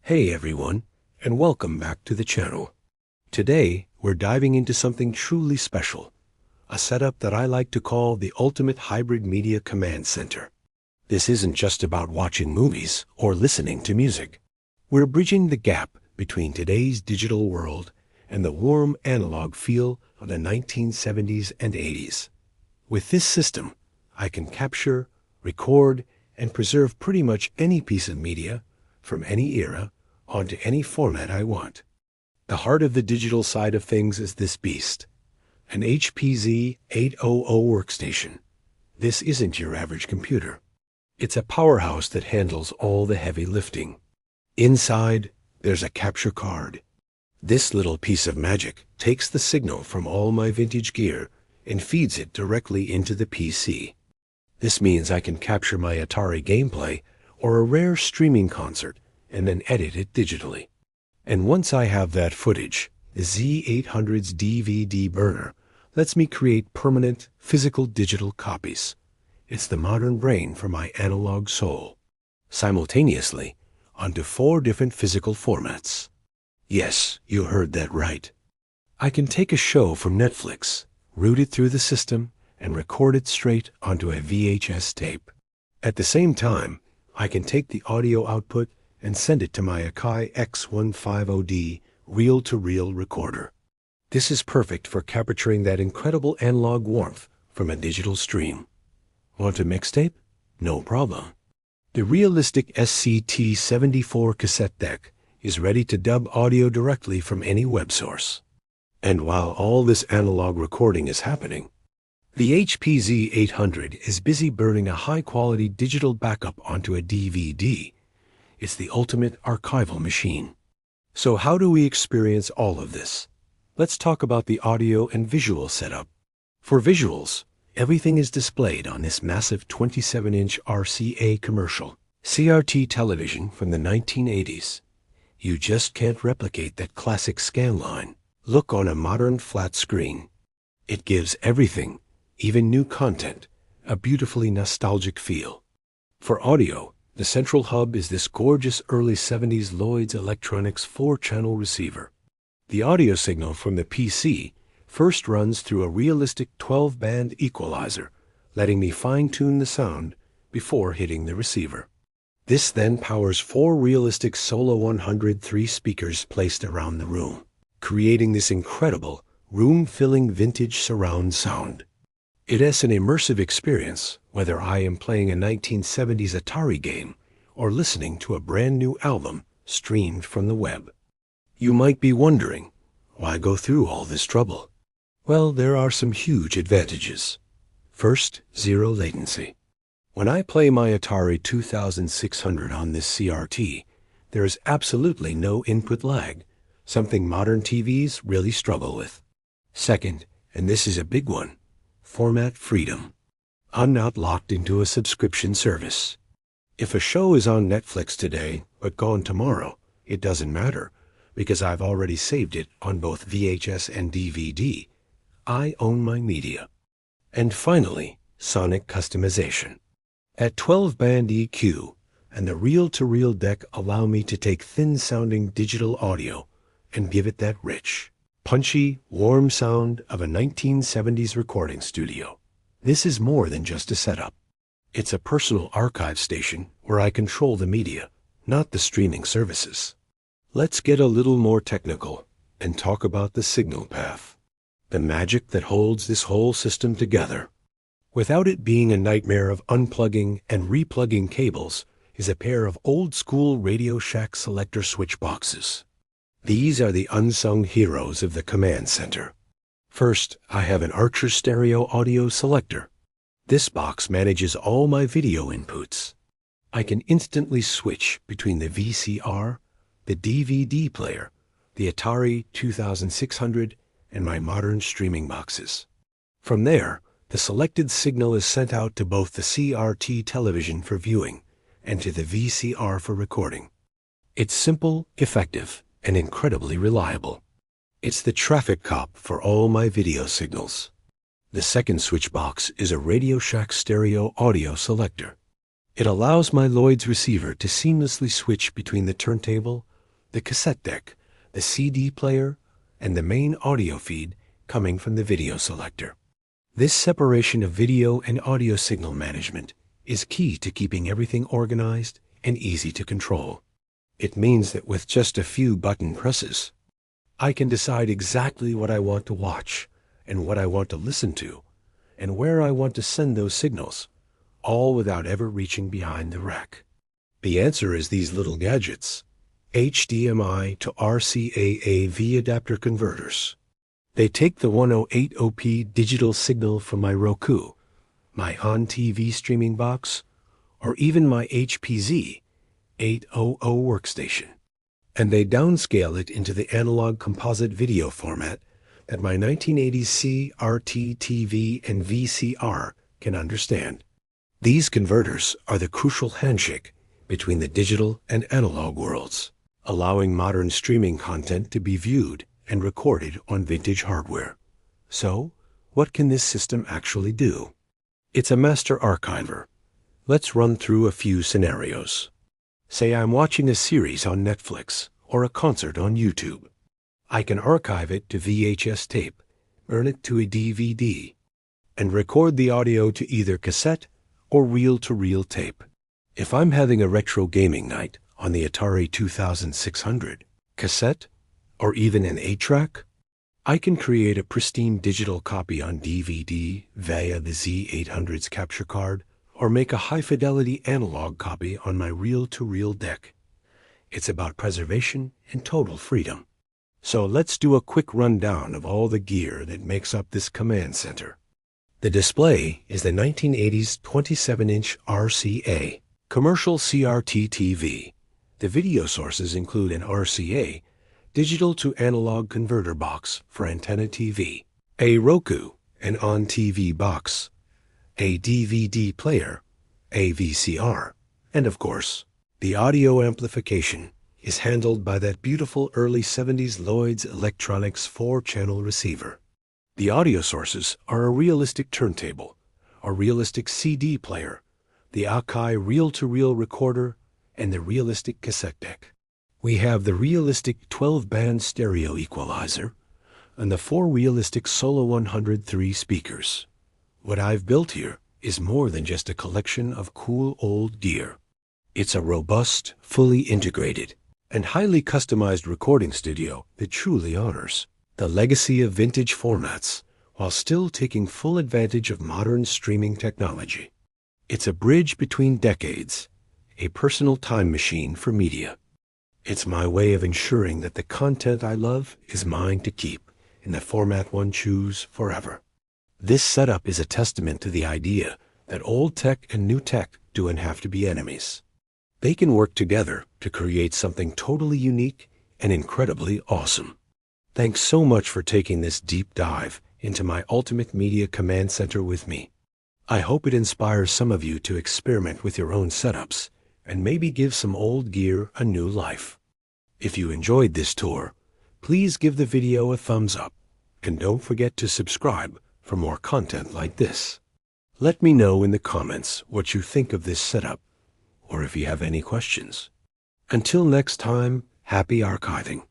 Hey everyone, and welcome back to the channel. Today, we're diving into something truly special, a setup that I like to call the ultimate hybrid media command center. This isn't just about watching movies or listening to music. We're bridging the gap between today's digital world and the warm analog feel of the 1970s and 80s. With this system, I can capture, record, and preserve pretty much any piece of media from any era onto any format I want. The heart of the digital side of things is this beast, an HPZ 800 workstation. This isn't your average computer. It's a powerhouse that handles all the heavy lifting. Inside, there's a capture card. This little piece of magic takes the signal from all my vintage gear and feeds it directly into the PC. This means I can capture my Atari gameplay or a rare streaming concert and then edit it digitally. And once I have that footage, the Z800's DVD burner lets me create permanent, physical digital copies. It's the modern brain for my analog soul. Simultaneously, onto 4 different physical formats. Yes, you heard that right. I can take a show from Netflix, route it through the system, and record it straight onto a VHS tape. At the same time, I can take the audio output and send it to my Akai X150D reel-to-reel recorder. This is perfect for capturing that incredible analog warmth from a digital stream. Want a mixtape? No problem. The realistic SCT-74 cassette deck is ready to dub audio directly from any web source. And while all this analog recording is happening, the HPZ 800 is busy burning a high-quality digital backup onto a DVD. It's the ultimate archival machine. So how do we experience all of this? Let's talk about the audio and visual setup. For visuals, everything is displayed on this massive 27-inch RCA commercial CRT television from the 1980s. You just can't replicate that classic scanline look on a modern flat screen. It gives everything, even new content, a beautifully nostalgic feel. For audio, the central hub is this gorgeous early 70s Lloyd's Electronics 4-channel receiver. The audio signal from the PC first runs through a realistic 12-band equalizer, letting me fine-tune the sound before hitting the receiver. This then powers 4 realistic Solo 103 speakers placed around the room, creating this incredible, room-filling vintage surround sound. It is an immersive experience, whether I am playing a 1970s Atari game or listening to a brand new album streamed from the web. You might be wondering, why go through all this trouble? Well, there are some huge advantages. First, zero latency. When I play my Atari 2600 on this CRT, there is absolutely no input lag, something modern TVs really struggle with. Second, and this is a big one, format freedom. I'm not locked into a subscription service. If a show is on Netflix today but gone tomorrow, it doesn't matter because I've already saved it on both VHS and DVD. I own my media. And finally, sonic customization. At 12-band EQ and the reel-to-reel deck allow me to take thin-sounding digital audio and give it that rich, punchy, warm sound of a 1970s recording studio. This is more than just a setup. It's a personal archive station where I control the media, not the streaming services. Let's get a little more technical and talk about the signal path, the magic that holds this whole system together. Without it being a nightmare of unplugging and replugging cables is a pair of old-school Radio Shack selector switch boxes. These are the unsung heroes of the command center. First, I have an Archer stereo audio selector. This box manages all my video inputs. I can instantly switch between the VCR, the DVD player, the Atari 2600, and my modern streaming boxes. From there, the selected signal is sent out to both the CRT television for viewing and to the VCR for recording. It's simple, effective, and incredibly reliable. It's the traffic cop for all my video signals. The second switch box is a Radio Shack stereo audio selector. It allows my Lloyd's receiver to seamlessly switch between the turntable, the cassette deck, the CD player, and the main audio feed coming from the video selector. This separation of video and audio signal management is key to keeping everything organized and easy to control. It means that with just a few button presses, I can decide exactly what I want to watch and what I want to listen to and where I want to send those signals, all without ever reaching behind the rack. The answer is these little gadgets, HDMI to RCA AV adapter converters. They take the 1080p digital signal from my Roku, my on-TV streaming box, or even my HPZ 800 workstation, and they downscale it into the analog composite video format that my 1980s CRT TV and VCR can understand. These converters are the crucial handshake between the digital and analog worlds, allowing modern streaming content to be viewed and recorded on vintage hardware. So, what can this system actually do? It's a master archiver. Let's run through a few scenarios. Say I'm watching a series on Netflix or a concert on YouTube. I can archive it to VHS tape, burn it to a DVD, and record the audio to either cassette or reel-to-reel tape. If I'm having a retro gaming night on the Atari 2600, cassette, or even an 8-track, I can create a pristine digital copy on DVD via the Z800's capture card, or make a high-fidelity analog copy on my reel-to-reel deck. It's about preservation and total freedom. So let's do a quick rundown of all the gear that makes up this command center. The display is the 1980s 27-inch RCA commercial CRT TV. The video sources include an RCA digital to analog converter box for antenna TV, a Roku, an on-TV box, a DVD player, a VCR, and of course, the audio amplification is handled by that beautiful early 70s Lloyd's Electronics 4-channel receiver. The audio sources are a realistic turntable, a realistic CD player, the Akai reel-to-reel recorder, and the realistic cassette deck. We have the realistic 12-band stereo equalizer and the 4 realistic Solo 103 speakers. What I've built here is more than just a collection of cool old gear. It's a robust, fully integrated, and highly customized recording studio that truly honors the legacy of vintage formats while still taking full advantage of modern streaming technology. It's a bridge between decades, a personal time machine for media. It's my way of ensuring that the content I love is mine to keep in the format one chooses forever. This setup is a testament to the idea that old tech and new tech don't have to be enemies. They can work together to create something totally unique and incredibly awesome. Thanks so much for taking this deep dive into my Ultimate Media Command Center with me. I hope it inspires some of you to experiment with your own setups and maybe give some old gear a new life. If you enjoyed this tour, please give the video a thumbs up and don't forget to subscribe for more content like this. Let me know in the comments what you think of this setup or if you have any questions. Until next time, happy archiving.